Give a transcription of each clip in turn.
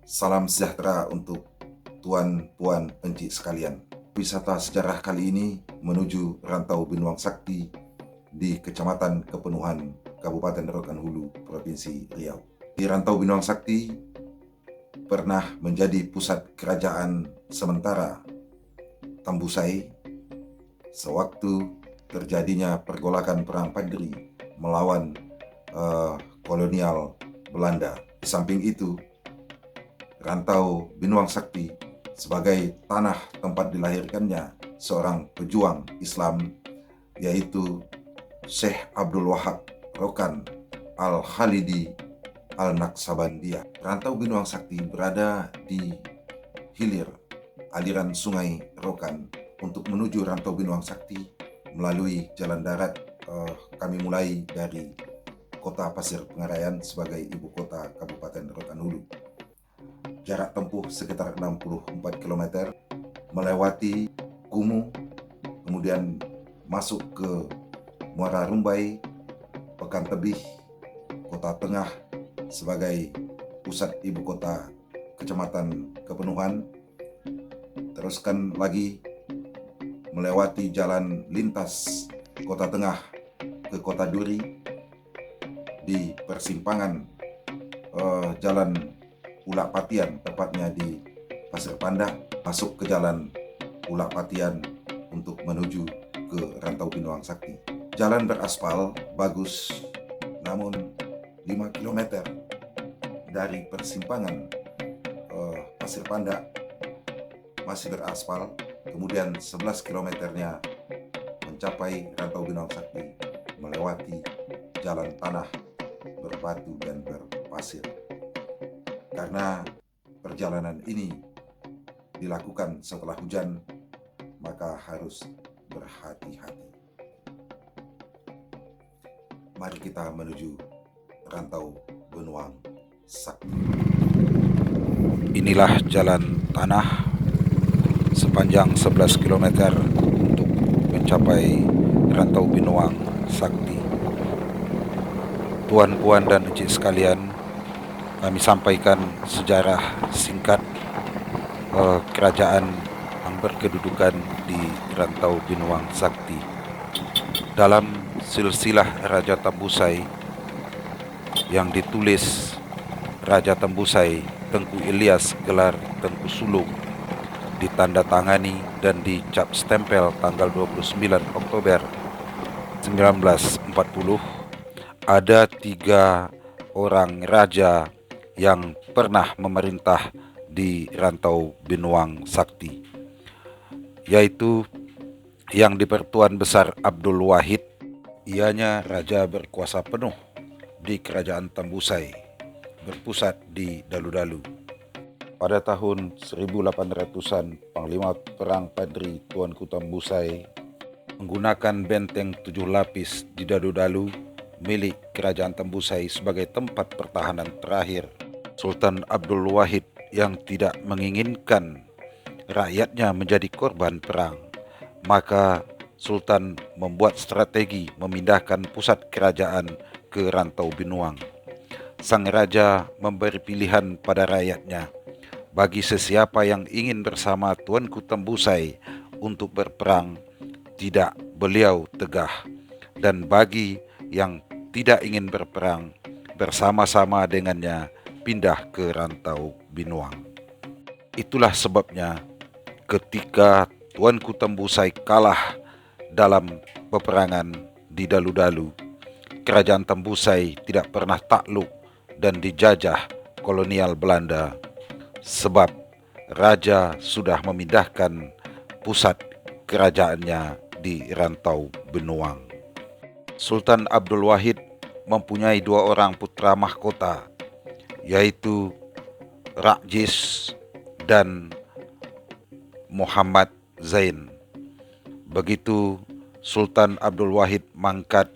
Salam sejahtera untuk tuan, puan, encik sekalian. Wisata sejarah kali ini menuju Rantau Binuang Sakti di Kecamatan Kepenuhan, Kabupaten Rokan Hulu, Provinsi Riau. Di Rantau Binuang Sakti pernah menjadi pusat kerajaan sementara Tambusai sewaktu terjadinya pergolakan Perang Padri melawan kolonial Belanda. Di samping itu, Rantau Binuang Sakti sebagai tanah tempat dilahirkannya seorang pejuang Islam, yaitu Syekh Abdul Wahab Rokan Al-Khalidi Al-Naqsabandiyah. Rantau Binuang Sakti berada di hilir aliran sungai Rokan. Untuk menuju Rantau Binuang Sakti melalui jalan darat, kami mulai dari Kota Pasir Pengarayan sebagai ibu kota Kabupaten Rokan Hulu. Jarak tempuh sekitar 64 km, melewati Kumu, kemudian masuk ke Muara Rumbai, Pekan Tebih, Kota Tengah sebagai pusat ibu kota Kecamatan Kepenuhan, teruskan lagi melewati jalan lintas Kota Tengah ke Kota Duri, di persimpangan jalan Ulak Patian, tepatnya di Pasir Panda, masuk ke jalan Ulak Patian untuk menuju ke Rantau Binuang Sakti. Jalan beraspal, bagus, namun 5 km dari persimpangan Pasir Panda masih beraspal, kemudian 11 km-nya mencapai Rantau Binuang Sakti melewati jalan tanah berbatu dan berpasir. Karena perjalanan ini dilakukan setelah hujan, maka harus berhati-hati. Mari kita menuju Rantau Binuang Sakti. Inilah jalan tanah sepanjang 11 km untuk mencapai Rantau Binuang Sakti. Tuan, puan, dan encik sekalian, kami sampaikan sejarah singkat kerajaan yang berkedudukan di Rantau Binuang Sakti. Dalam silsilah Raja Tambusai yang ditulis Raja Tambusai Tengku Ilyas gelar Tengku Sulung, ditandatangani dan dicap stempel tanggal 29 Oktober 1940, ada 3 orang raja yang pernah memerintah di Rantau Binuang Sakti, yaitu yang di Pertuan Besar Abdul Wahid. Ianya raja berkuasa penuh di kerajaan Tambusai, berpusat di Dalu-Dalu. Pada tahun 1800-an, Panglima Perang Padri Tuanku Tambusai menggunakan benteng 7 lapis di Dalu-Dalu milik kerajaan Tambusai sebagai tempat pertahanan terakhir. Sultan Abdul Wahid yang tidak menginginkan rakyatnya menjadi korban perang, maka Sultan membuat strategi memindahkan pusat kerajaan ke Rantau Binuang. Sang raja memberi pilihan pada rakyatnya, bagi sesiapa yang ingin bersama Tuanku Tambusai untuk berperang, tidak, beliau tegah, dan bagi yang tidak ingin berperang, bersama-sama dengannya pindah ke Rantau Binuang. Itulah sebabnya ketika Tuanku Tambusai kalah dalam peperangan di Dalu-Dalu, kerajaan Tambusai tidak pernah takluk dan dijajah kolonial Belanda, sebab raja sudah memindahkan pusat kerajaannya di Rantau Binuang. Sultan Abdul Wahid mempunyai 2 orang putra mahkota, yaitu Rakjis dan Muhammad Zain. Begitu Sultan Abdul Wahid mangkat,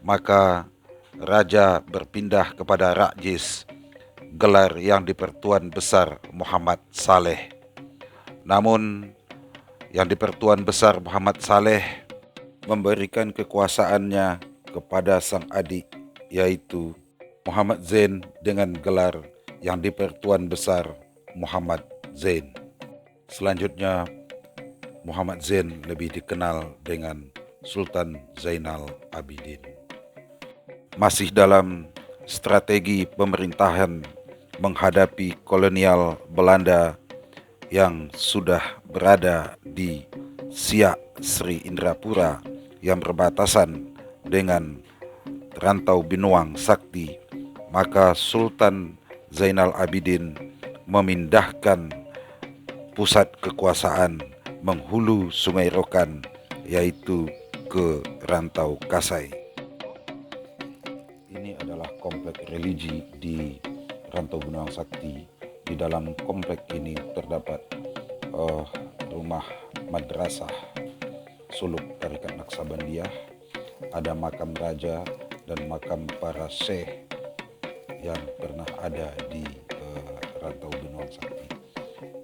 maka raja berpindah kepada Rakjis, gelar yang di Pertuan Besar Muhammad Saleh. Namun yang di Pertuan Besar Muhammad Saleh memberikan kekuasaannya kepada sang adik, yaitu Muhammad Zain dengan gelar yang di-Pertuan Besar Muhammad Zain. Selanjutnya, Muhammad Zain lebih dikenal dengan Sultan Zainal Abidin. Masih dalam strategi pemerintahan menghadapi kolonial Belanda yang sudah berada di Siak Sri Indrapura yang berbatasan dengan Rantau Binuang Sakti, maka Sultan Zainal Abidin memindahkan pusat kekuasaan menghulu Sungai Rokan, yaitu ke Rantau Kasai. Ini adalah komplek religi di Rantau Binuang Sakti. Di dalam komplek ini terdapat rumah madrasah suluk Tarekat Naksabandiyah, ada makam raja dan makam para syekh yang pernah ada di Rantau Binuang Sakti.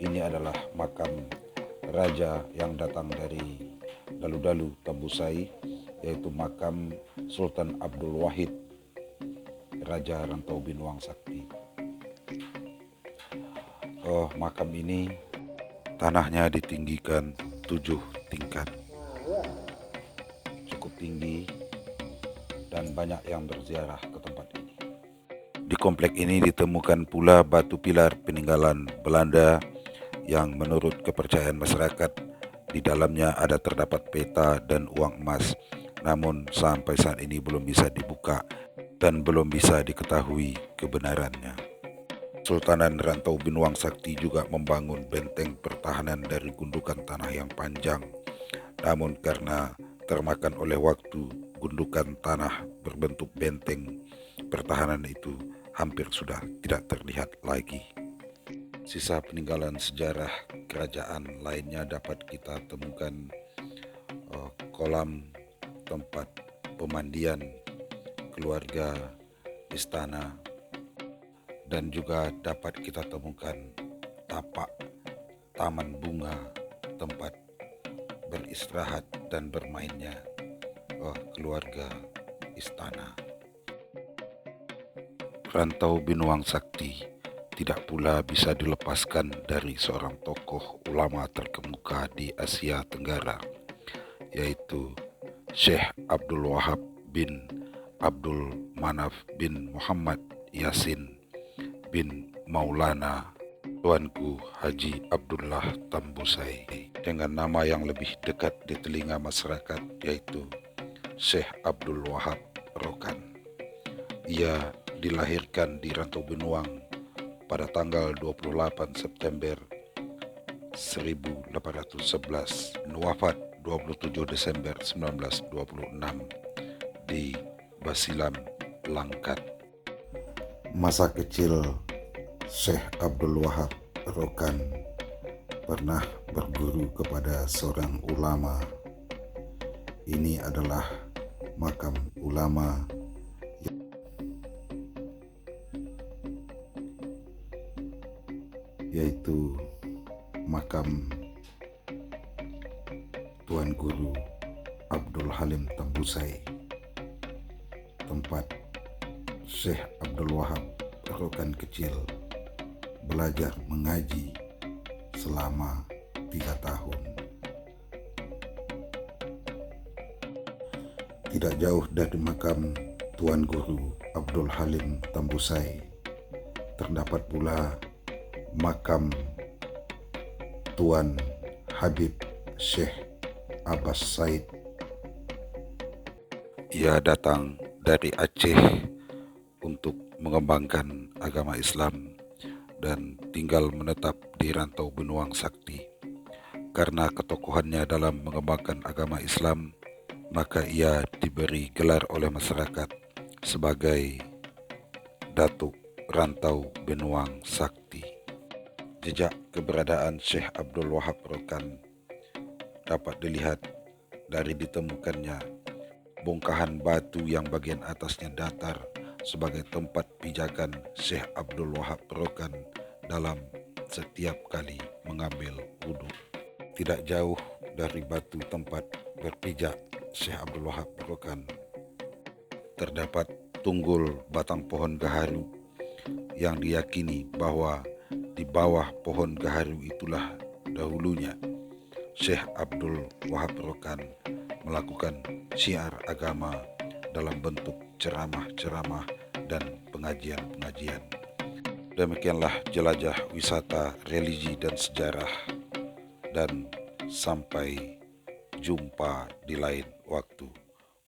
Ini adalah makam raja yang datang dari Dalu-Dalu Tambusai, yaitu makam Sultan Abdul Wahid, Raja Rantau Binuang Sakti. Makam ini tanahnya ditinggikan 7 tingkat, cukup tinggi dan banyak yang berziarah ke tempat ini. Di komplek ini ditemukan pula batu pilar peninggalan Belanda yang menurut kepercayaan masyarakat di dalamnya ada terdapat peta dan uang emas, namun sampai saat ini belum bisa dibuka dan belum bisa diketahui kebenarannya. Sultanan Rantau Binuang Sakti juga membangun benteng pertahanan dari gundukan tanah yang panjang, namun karena termakan oleh waktu, gundukan tanah berbentuk benteng pertahanan itu hampir sudah tidak terlihat lagi. Sisa peninggalan sejarah kerajaan lainnya dapat kita temukan kolam tempat pemandian keluarga istana, dan juga dapat kita temukan tapak taman bunga tempat beristirahat dan bermainnya keluarga istana. Rantau Binuang Sakti tidak pula bisa dilepaskan dari seorang tokoh ulama terkemuka di Asia Tenggara, yaitu Syekh Abdul Wahab bin Abdul Manaf bin Muhammad Yasin bin Maulana Tuanku Haji Abdullah Tambusai, dengan nama yang lebih dekat di telinga masyarakat, yaitu Syekh Abdul Wahab Rokan. Ia dilahirkan di Rantau Binuang pada tanggal 28 September 1811 dan wafat 27 Desember 1926 di Basilan, Langkat. Masa kecil Syekh Abdul Wahab Rokan pernah berguru kepada seorang ulama. Ini adalah makam ulama yaitu makam Tuan Guru Abdul Halim Tambusai, tempat Syekh Abdul Wahab Rokan kecil belajar mengaji selama 3 tahun. Tidak jauh dari makam Tuan Guru Abdul Halim Tambusai terdapat pula makam Tuan Habib Syekh Abbas Said. Ia datang dari Aceh untuk mengembangkan agama Islam dan tinggal menetap di Rantau Binuang Sakti. Karena ketokohannya dalam mengembangkan agama Islam, maka ia diberi gelar oleh masyarakat sebagai Datuk Rantau Binuang Sakti. Jejak keberadaan Syekh Abdul Wahab Rokan dapat dilihat dari ditemukannya bongkahan batu yang bagian atasnya datar sebagai tempat pijakan Syekh Abdul Wahab Rokan dalam setiap kali mengambil wudhu. Tidak jauh dari batu tempat berpijak Syekh Abdul Wahab Rokan terdapat tunggul batang pohon gaharu yang diyakini bahwa di bawah pohon gaharu itulah dahulunya Syekh Abdul Wahab Rokan melakukan syiar agama dalam bentuk ceramah-ceramah dan pengajian-pengajian. Demikianlah jelajah wisata religi dan sejarah, dan sampai jumpa di lain waktu.